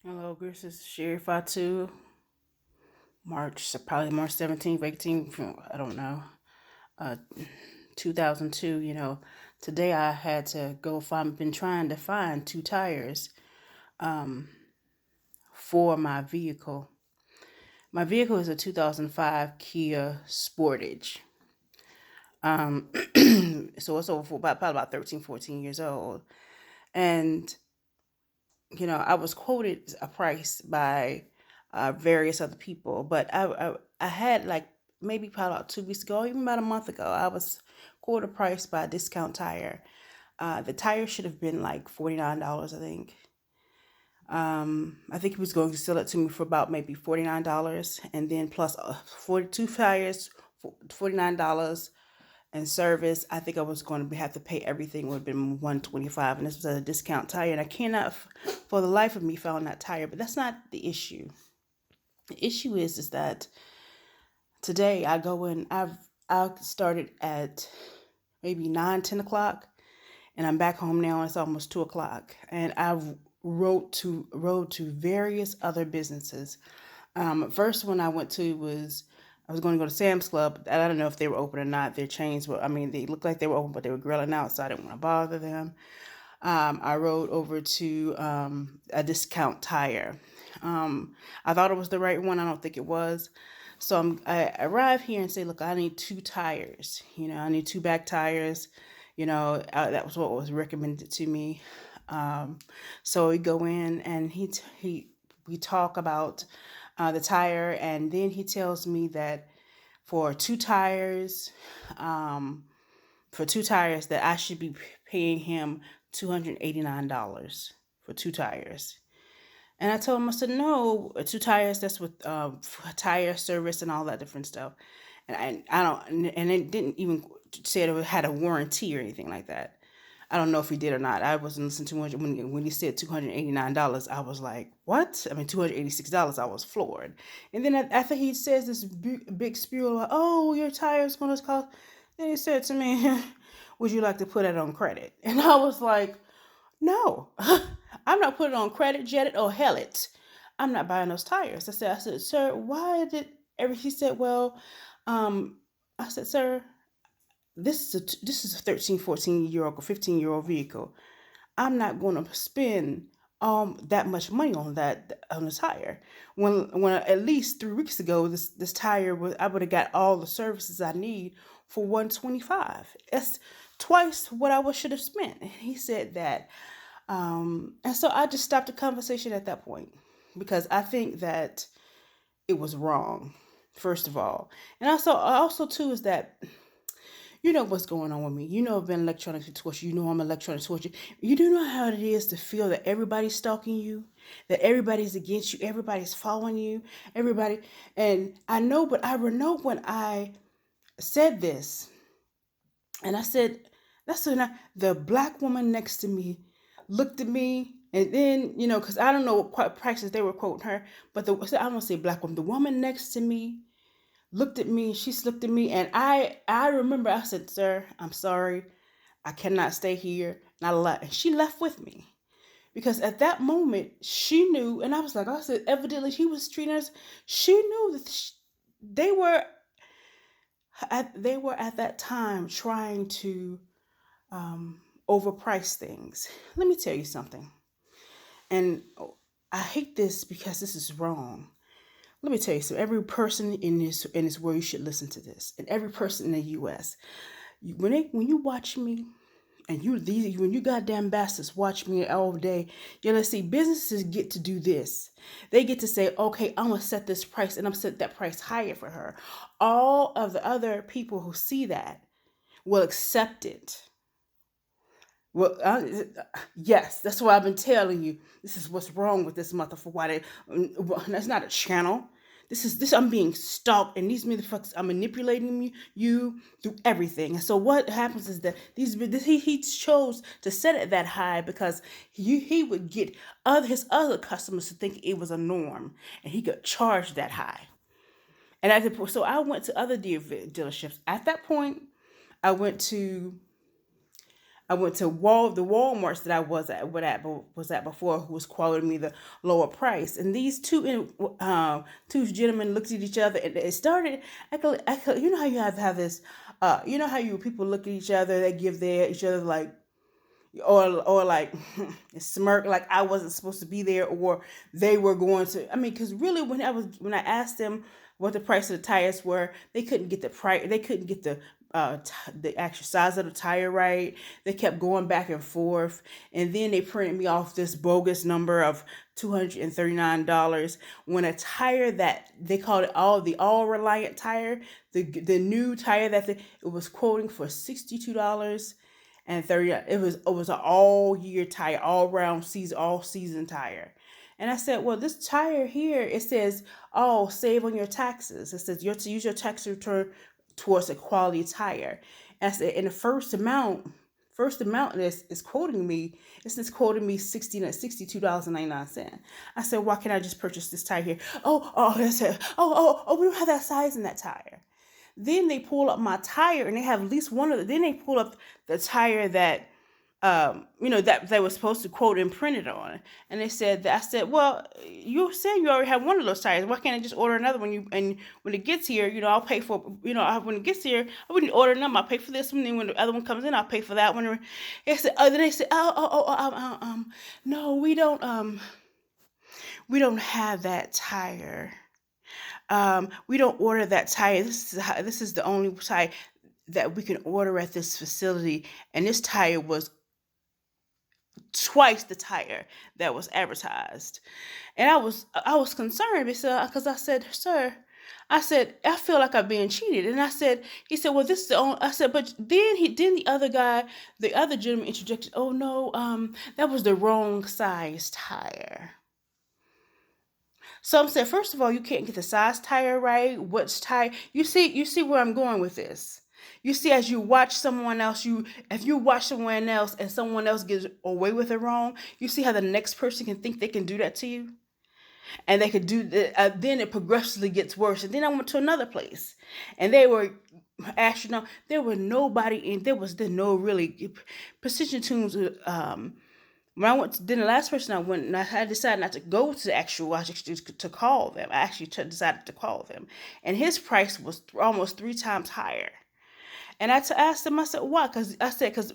Hello, this is Sherry Fatu. Probably March 17th, 18th, I don't know. Uh, 2002, today I had to go been trying to find two tires um, for my vehicle. My vehicle is a 2005 Kia Sportage. Um, so it's over for probably about 13, 14 years old. And I was quoted a price by various other people, but I had like maybe probably about 2 weeks ago, even about a month ago, I was quoted a price by Discount Tire. The tire should have been like $49, I think. I think he was going to sell it to me for about maybe $49, and then plus 42 tires, $49 and service. I think I was going to have to pay everything would have been 125, and this was a discount tire, and I cannot for the life of me found that tire. But that's not the issue. The issue is that today I go in. I started at maybe 9, 10 o'clock, and I'm back home now. It's almost 2 o'clock, and I rode to various other businesses. First one I went to was I was going to go to Sam's Club. I don't know if they were open or not. Their chains were, I mean, they looked like they were open, but they were grilling out, so I didn't want to bother them. I rode over to a Discount Tire. I thought it was the right one. I don't think it was. So I arrive here and say, look, I need two tires. I need two back tires. That was what was recommended to me. So we go in and we talk about the tire, and then he tells me that for two tires, um, that I should be paying him $289 for two tires. And I told him, I said, no, two tires, that's with tire service and all that different stuff. And I don't, and it didn't even say it had a warranty or anything like that. I don't know if he did or not. I wasn't listening to much when he said $289. I was like, what? I mean, $286. I was floored. And then after he says this big spiel about, oh, your tire's going to cost, then he said to me, would you like to put it on credit? And I was like, no, I'm not putting it on credit, Jet or hell it. I'm not buying those tires. I said, sir, why did every? He said, well, um, I said, sir, this is a 13, 14-year-old or 15-year-old vehicle. I'm not going to spend that much money on that on the tire. When at least 3 weeks ago, this tire was I would have got all the services I need for 125. It's twice what I should have spent. He said that, and so I just stopped the conversation at that point because I think that it was wrong. First of all, and also too is that you know what's going on with me. I've been electronically tortured. I'm electronic tortured. You do know how it is to feel that everybody's stalking you, that everybody's against you, everybody's following you, everybody. And I know, but I know when I said this, and I said, that's when the black woman next to me looked at me. And then, because I don't know what prices they were quoting her, but I don't say black woman, the woman next to me looked at me, she looked at me, and I remember I said, sir, I'm sorry, I cannot stay here. And I left, and she left with me. Because at that moment, she knew, and I said, evidently she was treating us, she knew that they were at that time trying to overprice things. Let me tell you something. And I hate this because this is wrong. Let me tell you something. Every person in this world, you should listen to this, and every person in the U.S. When you watch me, and when you goddamn bastards watch me all day, let's see, businesses get to do this. They get to say, okay, I'm gonna set this price, and I'm gonna set that price higher for her. All of the other people who see that will accept it. Well, yes, that's why I've been telling you. This is what's wrong with this motherfucker. Why that's not a channel. This. I'm being stalked, and these motherfuckers are manipulating you through everything. And so what happens is that he chose to set it that high because he would get his other customers to think it was a norm, and he could charge that high. And so I went to other dealerships. At that point, I went to I went to the Walmarts that I was at before, who was quoting me the lower price. And these two gentlemen looked at each other, and it started. You know how you have this. You know how you people look at each other, they give each other like, or like smirk, like I wasn't supposed to be there, or they were going to. I mean, because really, when I asked them what the price of the tires were, they couldn't get the price. They couldn't get the actual size of the tire right. They kept going back and forth, and then they printed me off this bogus number of $239 when a tire that they called it all Reliant tire, the new tire it was quoting for $62 and 30. It was an all year tire, all season tire. And I said, well, this tire here, it says, oh, save on your taxes. It says you have to use your tax return towards a quality tire. And I said, and the first amount is quoting me, it's quoting me $62.99. I said, why can't I just purchase this tire here? I said, we don't have that size in that tire. Then they pull up my tire, and they have at least one of the. Then they pull up the tire that, that they were supposed to quote and print it on, and they said that. I said, well, you said you already have one of those tires. Why can't I just order another one? And when it gets here, I'll pay for. When it gets here, I wouldn't order them. I'll pay for this one. Then when the other one comes in, I'll pay for that one. Then they said, no, we don't have that tire. We don't order that tire. This is the only tire that we can order at this facility, and this tire was twice the tire that was advertised. And I was concerned because I said, sir, I said, I feel like I'm being cheated. And he said, well, this is the only. I said, but then the other gentleman interjected, oh no, that was the wrong size tire. Some said, first of all, you can't get the size tire right. What's tire? You see where I'm going with this. You see, as you watch someone else, if you watch someone else and someone else gets away with it wrong, you see how the next person can think they can do that to you, and they could do that. Then it progressively gets worse. And then I went to another place, and they were astronaut. There were nobody in. There was no really Precision Tunes. When I went, then the last person I went, and I decided not to go to the actual watch exchange to call them. I actually decided to call them, and his price was almost 3 times higher. And I asked him, I said, why? Because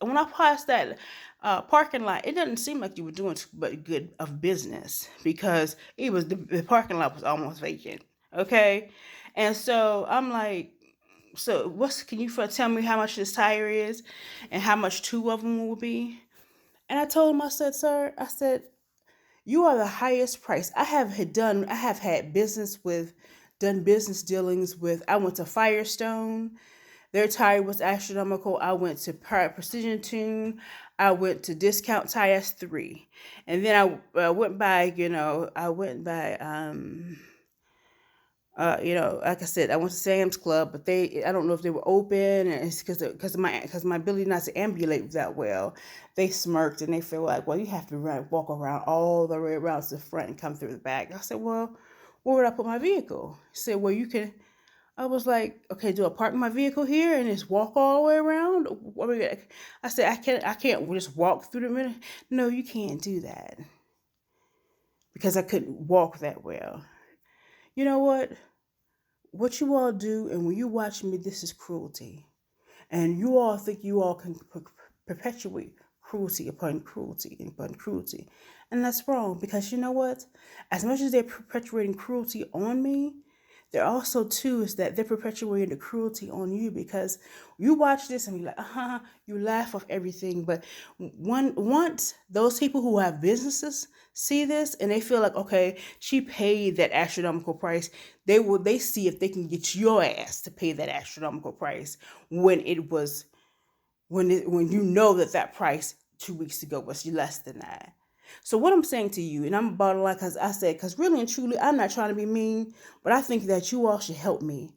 when I passed that parking lot, it doesn't seem like you were doing but good of business, because the parking lot was almost vacant. Okay, and so I'm like, so can you tell me how much this tire is, and how much 2 of them will be? And I told him, I said, sir, I said, you are the highest price. I have had done business dealings with. I went to Firestone. Their tire was astronomical. I went to Precision Tune. I went to Discount Tires 3. And then I went by, like I said, I went to Sam's Club, but I don't know if they were open, and it's because my ability not to ambulate that well. They smirked, and they feel like, well, you have to walk around all the way around to the front and come through the back. I said, well, where would I put my vehicle? He said, well, you can. I was like, okay, do I park my vehicle here and just walk all the way around? I said, I can't just walk through the middle. No, you can't do that, because I couldn't walk that well. You know what? What you all do, and when you watch me, this is cruelty. And you all think you all can perpetuate cruelty upon cruelty upon cruelty. And that's wrong, because you know what? As much as they're perpetuating cruelty on me, they're also, too, is that they're perpetuating the cruelty on you, because you watch this and you're like, you laugh off everything. But once those people who have businesses see this and they feel like, okay, she paid that astronomical price, they see if they can get your ass to pay that astronomical price when you know that price 2 weeks ago was less than that. So what I'm saying to you, and I'm about to because really and truly, I'm not trying to be mean, but I think that you all should help me,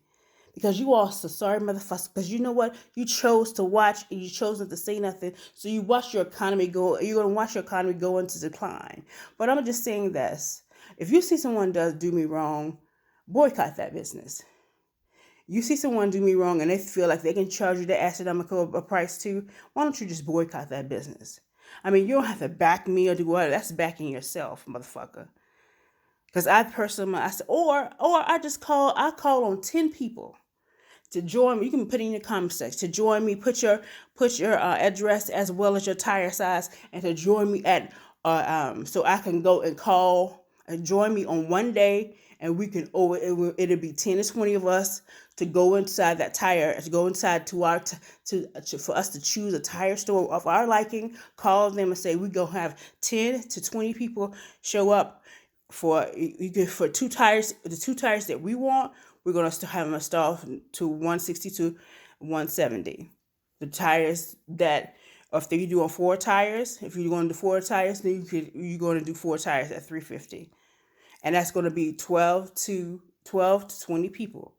because you all so sorry motherfuckers, because you know what? You chose to watch, and you chose not to say nothing. So you watch your economy go, you're going to watch your economy go into decline. But I'm just saying this. If you see someone do me wrong, boycott that business. You see someone do me wrong and they feel like they can charge you the astronomical price too. Why don't you just boycott that business? I mean, you don't have to back me or do whatever. That's backing yourself, motherfucker. Because I personally, I said, or I call on 10 people to join me. You can put in your comment section to join me. Put your address as well as your tire size, and to join me at so I can go and call and join me on one day, and we can it'll be 10 to 20 of us to go inside that tire, to go inside to our for us to choose a tire store of our liking. Call them and say we go have 10 to 20 people show up for two tires, the two tires that we want. We're going to have them installed to 160 to 170. The tires that, if you're doing 4 tires, if you're going to do 4 tires, then you're going to do 4 tires at $350, and that's going to be 12 to 20 people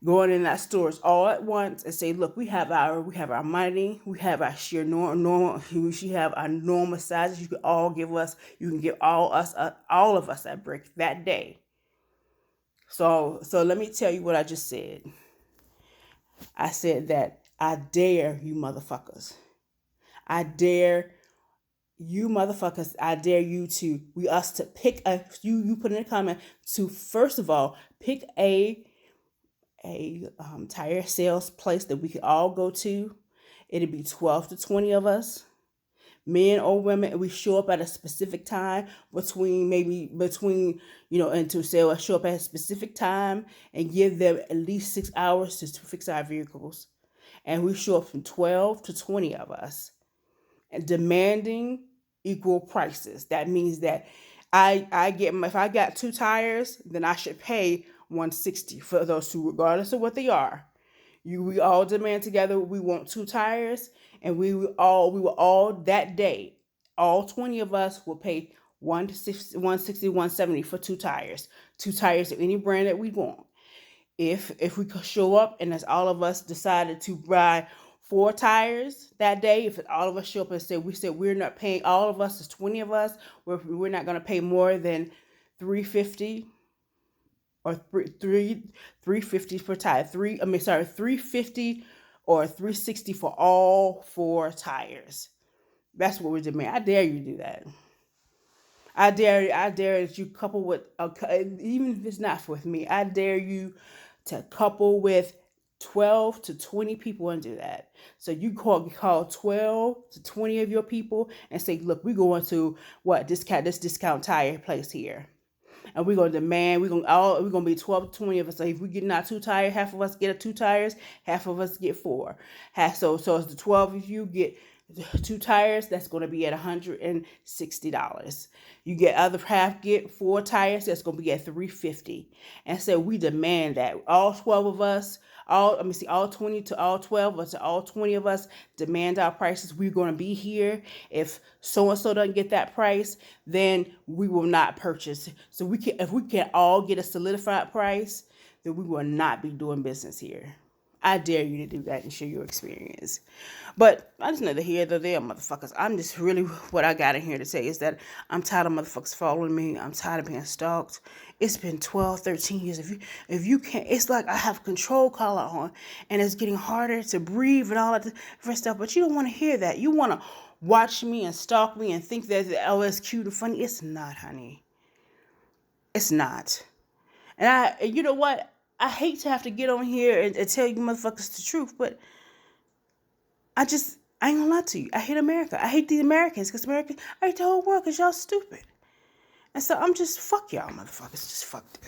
going in that stores all at once and say, look, we have our money, we have our sheer normal, we have our normal sizes. You can all give us, you can give all of us that break that day. So let me tell you what I just said. I said that I dare you motherfuckers. I dare you motherfuckers. I dare you to pick you put in a comment to, first of all, pick a tire sales place that we could all go to. It'd be 12 to 20 of us, men or women, and we show up at a specific time between and to say, show up at a specific time and give them at least 6 hours to fix our vehicles. And we show up from 12 to 20 of us and demanding equal prices. That means that if I got 2 tires, then I should pay $160 for those 2, regardless of what they are. We all demand together. We want 2 tires, and we will all that day, all 20 of us will pay $160, $170 for 2 tires. 2 tires of any brand that we want. If we could show up and as all of us decided to buy 4 tires that day, if all of us show up and say we're not paying, all of us, as 20 of us, we're not going to pay more than $350 or $350 per tire. $350 or $360 for all 4 tires. That's what we demand. I dare you to do that. I dare that you couple with, even if it's not with me, I dare you to couple with 12 to 20 people and do that. So you call 12 to 20 of your people and say, look, we're going to this discount tire place here. And we're gonna demand, we're gonna be 12 to 20 of us. So if we get not 2 tires, half of us get 2 tires, half of us get 4. So as the 12 of you get 2 tires, that's gonna be at $160. You get other half get 4 tires, that's gonna be at $350. And so we demand that all 12 of us, all 20 to all 12 or to all 20 of us demand our prices. We're going to be here. If so-and-so doesn't get that price, then we will not purchase. So if we can all get a solidified price, then we will not be doing business here. I dare you to do that and share your experience. But I just neither here nor there, motherfuckers. I'm just really, what I got in here to say is that I'm tired of motherfuckers following me. I'm tired of being stalked. It's been 12, 13 years. If you can't, it's like I have a control collar on and it's getting harder to breathe and all that different stuff. But you don't want to hear that. You want to watch me and stalk me and think that, oh, it's cute and funny. It's not, honey. It's not. And you know what? I hate to have to get on here and tell you motherfuckers the truth, but I ain't gonna lie to you. I hate America. I hate the Americans because I hate the whole world because y'all stupid. And so I'm just, fuck y'all motherfuckers. Just fuck them.